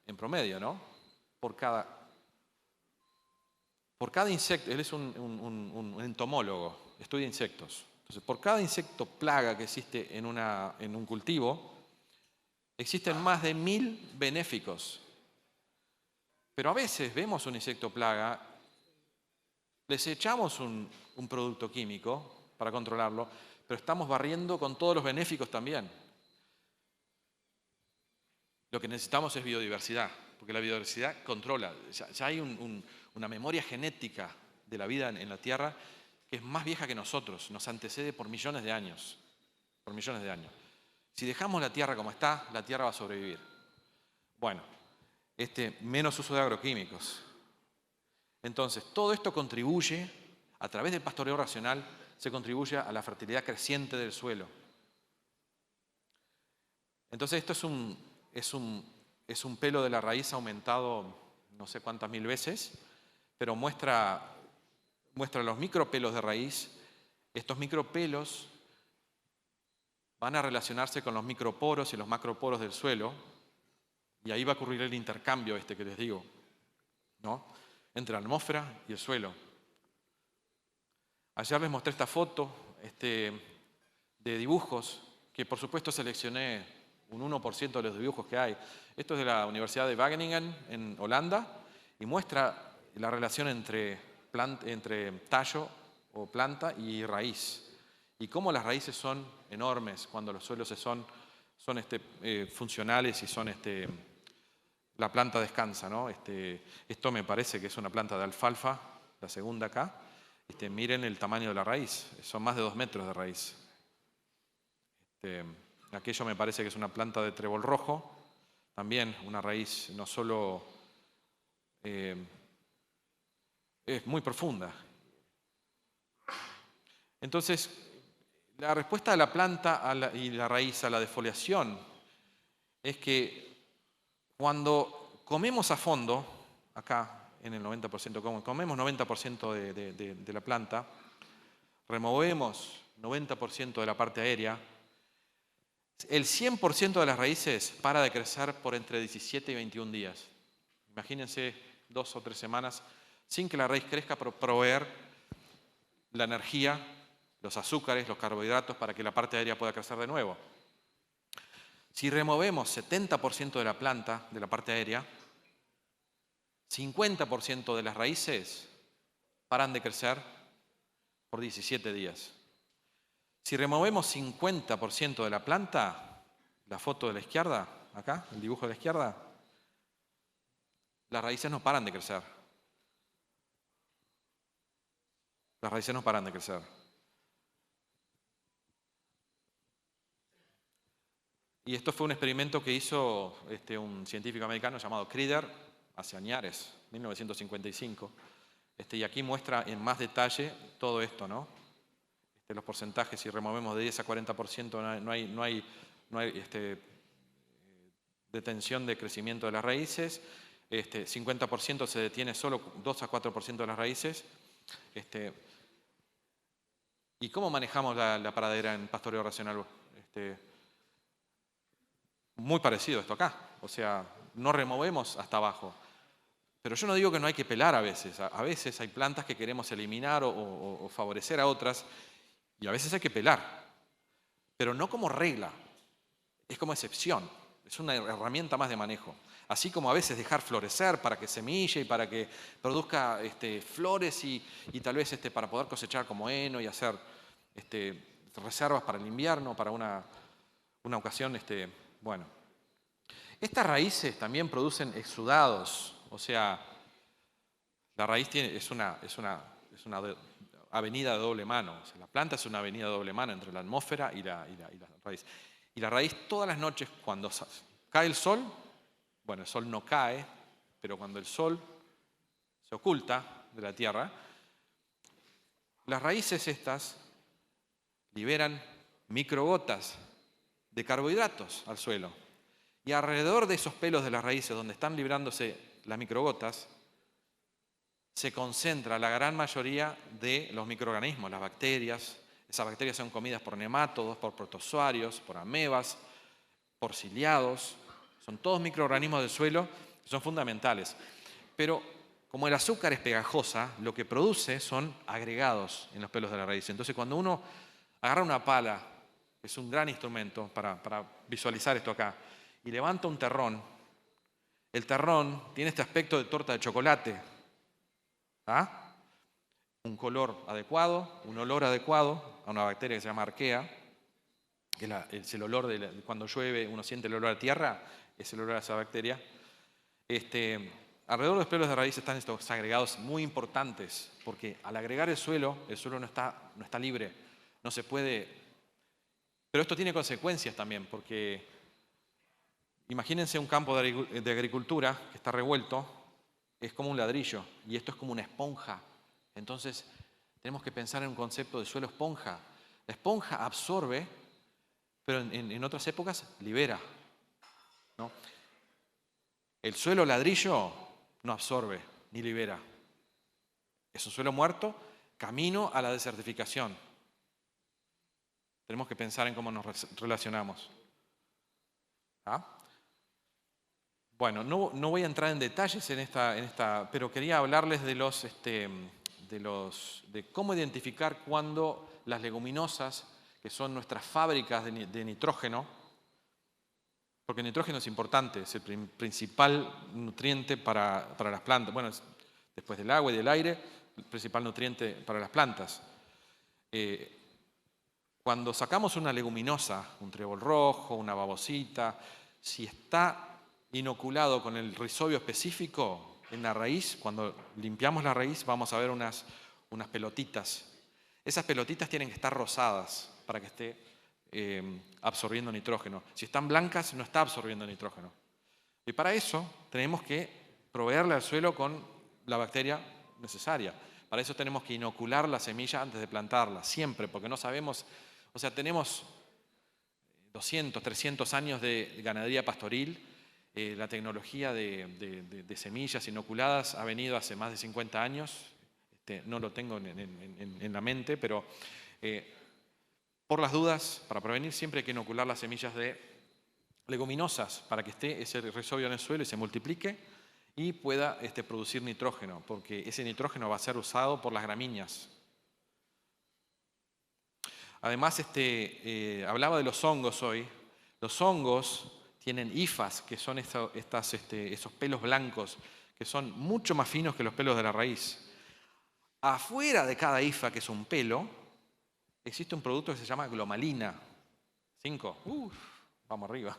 en promedio, ¿no? Por cada insecto, él es un entomólogo, estudia insectos. Entonces, por cada insecto plaga que existe en un cultivo, existen más de 1000 benéficos. Pero a veces vemos un insecto plaga, les echamos un producto químico para controlarlo, pero estamos barriendo con todos los benéficos también. Lo que necesitamos es biodiversidad, porque la biodiversidad controla. Ya hay una memoria genética de la vida en la Tierra que es más vieja que nosotros, nos antecede por millones de años. Por millones de años. Si dejamos la Tierra como está, la Tierra va a sobrevivir. Bueno, menos uso de agroquímicos. Entonces, todo esto contribuye, a través del pastoreo racional, se contribuye a la fertilidad creciente del suelo. Entonces, esto es un pelo de la raíz aumentado no sé cuántas mil veces, pero muestra los micropelos de raíz. Estos micropelos van a relacionarse con los microporos y los macroporos del suelo, y ahí va a ocurrir el intercambio que les digo, ¿no? Entre la atmósfera y el suelo. Ayer les mostré esta foto de dibujos, que por supuesto seleccioné un 1% de los dibujos que hay. Esto es de la Universidad de Wageningen en Holanda y muestra la relación entre tallo o planta y raíz. Y cómo las raíces son enormes cuando los suelos son funcionales y la planta descansa, ¿no? Esto me parece que es una planta de alfalfa, la segunda acá. Miren el tamaño de la raíz, son más de 2 metros de raíz. Aquello me parece que es una planta de trébol rojo, también una raíz no solo es muy profunda. Entonces, la respuesta de la planta y la raíz a la defoliación es que cuando comemos a fondo, acá en el 90%, comemos 90% de la planta, removemos 90% de la parte aérea, El 100% de las raíces para de crecer por entre 17 y 21 días. Imagínense 2 o 3 semanas sin que la raíz crezca para proveer la energía, los azúcares, los carbohidratos para que la parte aérea pueda crecer de nuevo. Si removemos 70% de la planta, de la parte aérea, 50% de las raíces paran de crecer por 17 días. Si removemos 50% de la planta, la foto de la izquierda, acá, el dibujo de la izquierda, las raíces no paran de crecer. Las raíces no paran de crecer. Y esto fue un experimento que hizo un científico americano llamado Crider hace añares, 1955. Y aquí muestra en más detalle todo esto, ¿no? Los porcentajes, si removemos de 10 a 40%, no hay detención de crecimiento de las raíces. 50% se detiene solo 2 a 4% de las raíces. ¿Y cómo manejamos la pradera en pastoreo racional? Muy parecido a esto acá. O sea, no removemos hasta abajo. Pero yo no digo que no hay que pelar a veces. A veces hay plantas que queremos eliminar o favorecer a otras. Y a veces hay que pelar, pero no como regla, es como excepción, es una herramienta más de manejo. Así como a veces dejar florecer para que semille y para que produzca flores y tal vez para poder cosechar como heno y hacer reservas para el invierno, para una ocasión, bueno. Estas raíces también producen exudados, o sea, la raíz es una avenida de doble mano. O sea, la planta es una avenida de doble mano entre la atmósfera y la raíz. Y la raíz todas las noches cuando cae el sol, bueno, el sol no cae, pero cuando el sol se oculta de la tierra, las raíces estas liberan microgotas de carbohidratos al suelo. Y alrededor de esos pelos de las raíces donde están librándose las microgotas, se concentra la gran mayoría de los microorganismos, las bacterias. Esas bacterias son comidas por nemátodos, por protozoarios, por amebas, por ciliados. Son todos microorganismos del suelo que son fundamentales. Pero como el azúcar es pegajosa, lo que produce son agregados en los pelos de la raíz. Entonces cuando uno agarra una pala, que es un gran instrumento para visualizar esto acá, y levanta un terrón, el terrón tiene este aspecto de torta de chocolate. ¿Ah? Un color adecuado, un olor adecuado a una bacteria que se llama arquea, que es el olor cuando llueve, uno siente el olor a tierra, es el olor a esa bacteria. Alrededor de los pelos de raíz están estos agregados muy importantes, porque al agregar el suelo no está libre, no se puede. Pero esto tiene consecuencias también, porque imagínense un campo de agricultura que está revuelto. Es como un ladrillo y esto es como una esponja. Entonces tenemos que pensar en un concepto de suelo esponja. La esponja absorbe, pero en otras épocas libera, ¿no? El suelo ladrillo no absorbe ni libera. Es un suelo muerto, camino a la desertificación. Tenemos que pensar en cómo nos relacionamos. ¿Ah? Bueno, no voy a entrar en detalles en esta, pero quería hablarles de cómo identificar cuando las leguminosas, que son nuestras fábricas de nitrógeno, porque el nitrógeno es importante, es el principal nutriente para las plantas. Bueno, después del agua y del aire, el principal nutriente para las plantas. Cuando sacamos una leguminosa, un trébol rojo, una babosita, si está inoculado con el rizobio específico en la raíz, cuando limpiamos la raíz vamos a ver unas pelotitas. Esas pelotitas tienen que estar rosadas para que esté absorbiendo nitrógeno. Si están blancas no está absorbiendo nitrógeno. Y para eso tenemos que proveerle al suelo con la bacteria necesaria. Para eso tenemos que inocular la semilla antes de plantarla, siempre, porque no sabemos, o sea, tenemos 200, 300 años de ganadería pastoril. La tecnología de semillas inoculadas ha venido hace más de 50 años. No lo tengo en la mente, pero Por las dudas, para prevenir, siempre hay que inocular las semillas de leguminosas para que esté ese residuo en el suelo y se multiplique y pueda producir nitrógeno, porque ese nitrógeno va a ser usado por las gramíneas. Además, hablaba de los hongos hoy. Los hongos tienen hifas, que son esos pelos blancos, que son mucho más finos que los pelos de la raíz. Afuera de cada hifa, que es un pelo, existe un producto que se llama glomalina. 5. Vamos arriba.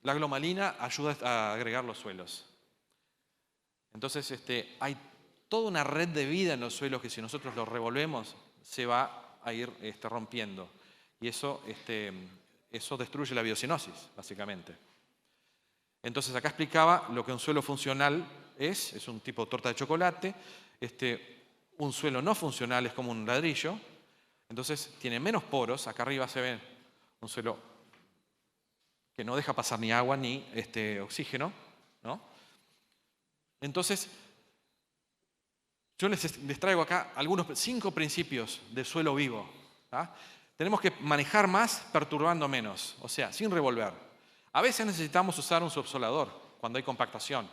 La glomalina ayuda a agregar los suelos. Entonces, hay toda una red de vida en los suelos que si nosotros los revolvemos, se va a ir rompiendo. Y eso destruye la biocenosis, básicamente. Entonces, acá explicaba lo que un suelo funcional es un tipo de torta de chocolate. Un suelo no funcional es como un ladrillo. Entonces, tiene menos poros. Acá arriba se ve un suelo que no deja pasar ni agua ni oxígeno, ¿no? Entonces, yo les traigo acá 5 principios de suelo vivo. ¿Ah? Tenemos que manejar más perturbando menos, o sea, sin revolver. A veces necesitamos usar un subsolador cuando hay compactación.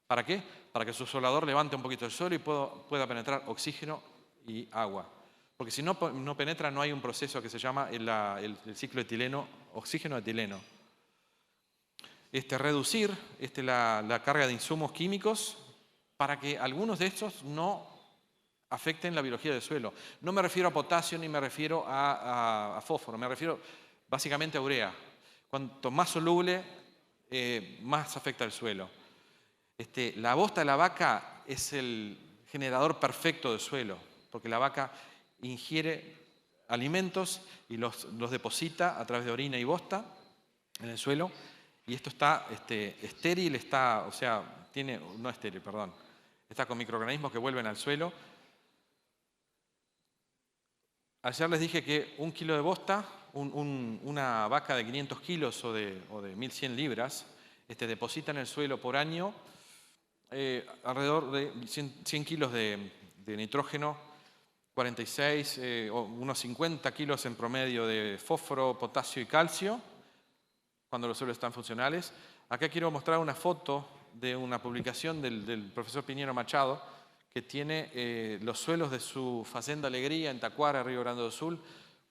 ¿Para qué? Para que el subsolador levante un poquito el suelo y pueda penetrar oxígeno y agua. Porque si no penetra, no hay un proceso que se llama el ciclo etileno, oxígeno-etileno. Reducir la carga de insumos químicos para que algunos de estos no afecten la biología del suelo. No me refiero a potasio ni me refiero a fósforo, me refiero básicamente a urea. Cuanto más soluble, más afecta el suelo. La bosta de la vaca es el generador perfecto del suelo, porque la vaca ingiere alimentos y los deposita a través de orina y bosta en el suelo, y esto está estéril, está con microorganismos que vuelven al suelo. Ayer les dije que 1 kilo de bosta, una vaca de 500 kilos o de 1.100 libras, deposita en el suelo por año alrededor de 100 kilos de nitrógeno, 46 o unos 50 kilos en promedio de fósforo, potasio y calcio, cuando los suelos están funcionales. Acá quiero mostrar una foto de una publicación del profesor Piñero Machado, que tiene los suelos de su Fazenda Alegría en Tacuara, Río Grande do Sul.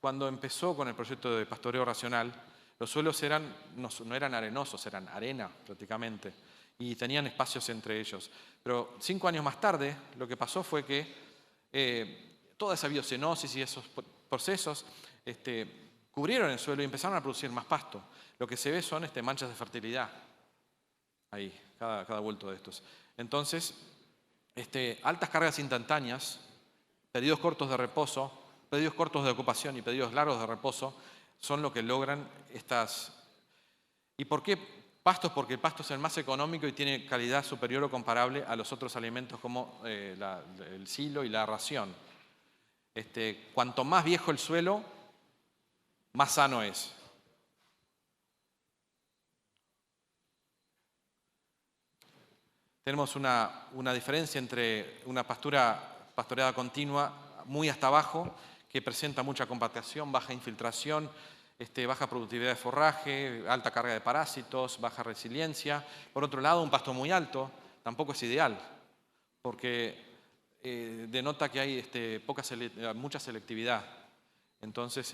Cuando empezó con el proyecto de pastoreo racional, los suelos no eran arenosos, eran arena prácticamente, y tenían espacios entre ellos. Pero 5 años más tarde, lo que pasó fue que toda esa biocenosis y esos procesos cubrieron el suelo y empezaron a producir más pasto. Lo que se ve son manchas de fertilidad, ahí, cada vuelto de estos. Entonces, altas cargas instantáneas, periodos cortos de reposo, periodos cortos de ocupación y periodos largos de reposo son lo que logran estas. ¿Y por qué pastos? Porque el pasto es el más económico y tiene calidad superior o comparable a los otros alimentos como el silo y la ración. Cuanto más viejo el suelo, más sano es. Tenemos una diferencia entre una pastoreada continua muy hasta abajo, que presenta mucha compactación, baja infiltración, baja productividad de forraje, alta carga de parásitos, baja resiliencia. Por otro lado, un pasto muy alto tampoco es ideal, porque denota que hay mucha selectividad. Entonces,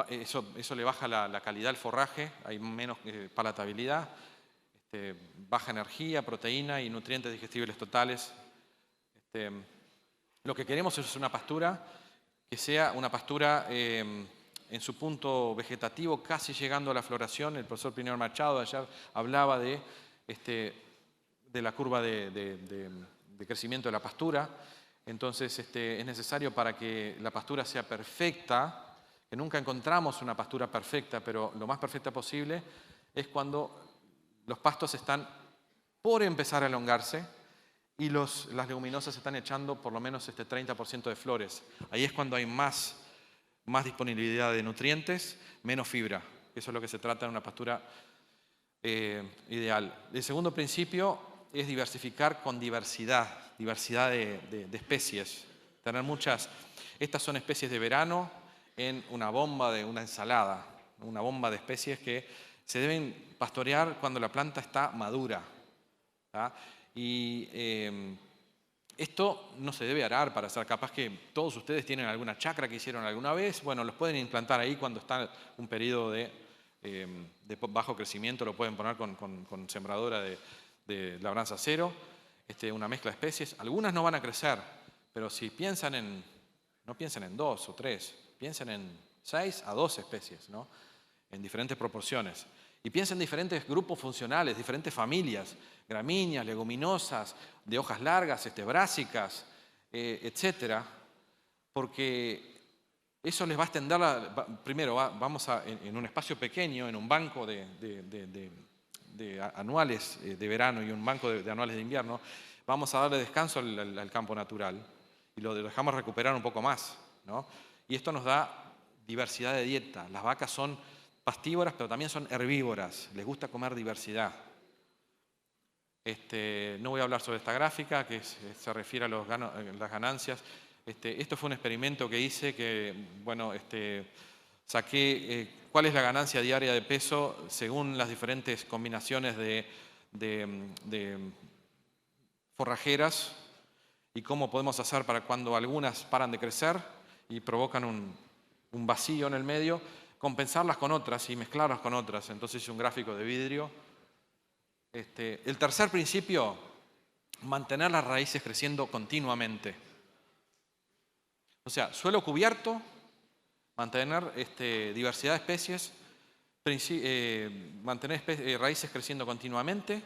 eso le baja la calidad del forraje, hay menos palatabilidad, baja energía, proteína y nutrientes digestibles totales. Lo que queremos es una pastura que sea una pastura en su punto vegetativo, casi llegando a la floración. El profesor Piñero Machado ayer hablaba de la curva de crecimiento de la pastura. Entonces, es necesario para que la pastura sea perfecta, que nunca encontramos una pastura perfecta, pero lo más perfecta posible es cuando los pastos están por empezar a elongarse y las leguminosas están echando por lo menos 30% de flores. Ahí es cuando hay más disponibilidad de nutrientes, menos fibra. Eso es lo que se trata en una pastura ideal. El segundo principio es diversificar con diversidad de especies. tener muchas. Estas son especies de verano en una bomba de una ensalada, una bomba de especies que se deben pastorear cuando la planta está madura. ¿Tá? Y esto no se debe arar para hacer. Capaz que todos ustedes tienen alguna chacra que hicieron alguna vez. Bueno, los pueden implantar ahí cuando está un periodo de bajo crecimiento. Lo pueden poner con sembradora de labranza cero, una mezcla de especies. Algunas no van a crecer, pero si piensan no piensen en 2 o 3, piensen en 6 a 12 especies, ¿no? En diferentes proporciones. Y piensen en diferentes grupos funcionales, diferentes familias, gramíneas, leguminosas, de hojas largas, brásicas, etcétera, porque eso les va a extender, primero vamos en un espacio pequeño, en un banco de anuales de verano y un banco de anuales de invierno, vamos a darle descanso al campo natural y lo dejamos recuperar un poco más, ¿no? Y esto nos da diversidad de dieta. Las vacas son pastívoras, pero también son herbívoras. Les gusta comer diversidad. No voy a hablar sobre esta gráfica, que se refiere a las ganancias. Esto fue un experimento que hice, que, bueno, saqué cuál es la ganancia diaria de peso según las diferentes combinaciones de forrajeras y cómo podemos hacer para cuando algunas paran de crecer y provocan un vacío en el medio, compensarlas con otras y mezclarlas con otras. Entonces hice un gráfico de vidrio. El tercer principio, mantener las raíces creciendo continuamente. O sea, suelo cubierto, mantener diversidad de especies, mantener raíces creciendo continuamente.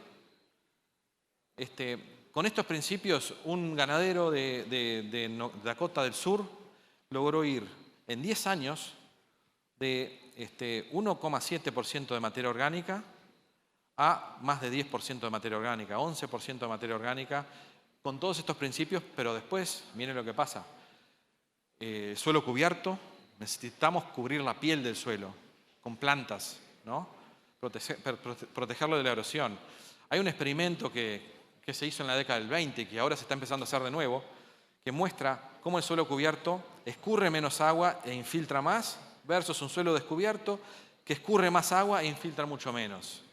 Con estos principios, un ganadero de Dakota del Sur logró ir en 10 años de 1,7% de materia orgánica a más de 10% de materia orgánica, 11% de materia orgánica, con todos estos principios, pero después, miren lo que pasa. Suelo cubierto, necesitamos cubrir la piel del suelo con plantas, ¿no? Protegerlo de la erosión. Hay un experimento que se hizo en la década del 20 y que ahora se está empezando a hacer de nuevo, que muestra cómo el suelo cubierto escurre menos agua e infiltra más, versus un suelo descubierto que escurre más agua e infiltra mucho menos.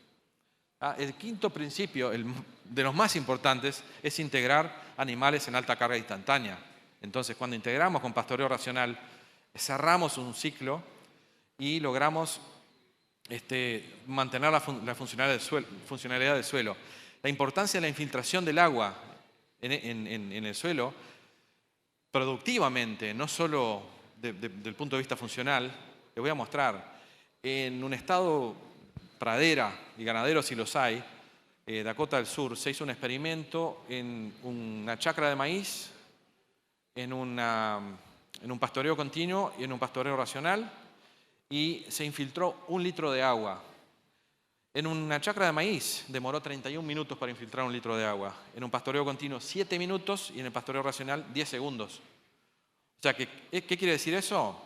El quinto principio, de los más importantes, es integrar animales en alta carga instantánea. Entonces, cuando integramos con pastoreo racional, cerramos un ciclo y logramos mantener la funcionalidad del suelo. La importancia de la infiltración del agua en el suelo, productivamente, no solo del punto de vista funcional, les voy a mostrar. En un estado pradera y ganadero, si los hay, Dakota del Sur, se hizo un experimento en una chacra de maíz, en un pastoreo continuo y en un pastoreo racional, y se infiltró 1 litro de agua. En una chacra de maíz demoró 31 minutos para infiltrar 1 litro de agua. En un pastoreo continuo 7 minutos y en el pastoreo racional 10 segundos. O sea, ¿qué quiere decir eso?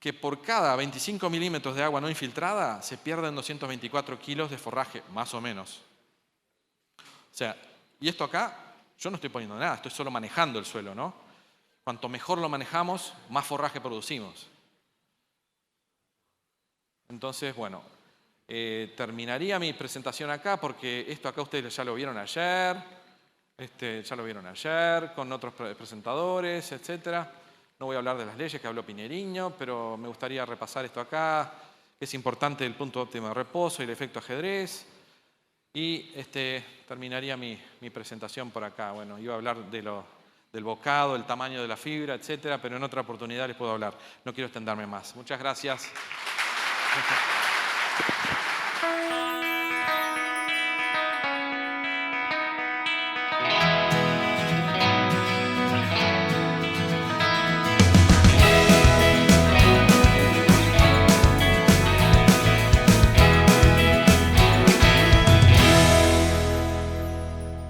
Que por cada 25 milímetros de agua no infiltrada se pierden 224 kilos de forraje, más o menos. O sea, y esto acá, yo no estoy poniendo nada, estoy solo manejando el suelo, ¿no? Cuanto mejor lo manejamos, más forraje producimos. Entonces, bueno, terminaría mi presentación acá porque esto acá ustedes ya lo vieron ayer, con otros presentadores, etcétera. No voy a hablar de las leyes que habló Piñeriño, pero me gustaría repasar esto acá, que es importante el punto óptimo de reposo y el efecto ajedrez. Y terminaría mi presentación por acá. Bueno, iba a hablar del bocado, el tamaño de la fibra, etcétera, pero en otra oportunidad les puedo hablar. No quiero extenderme más. Muchas gracias.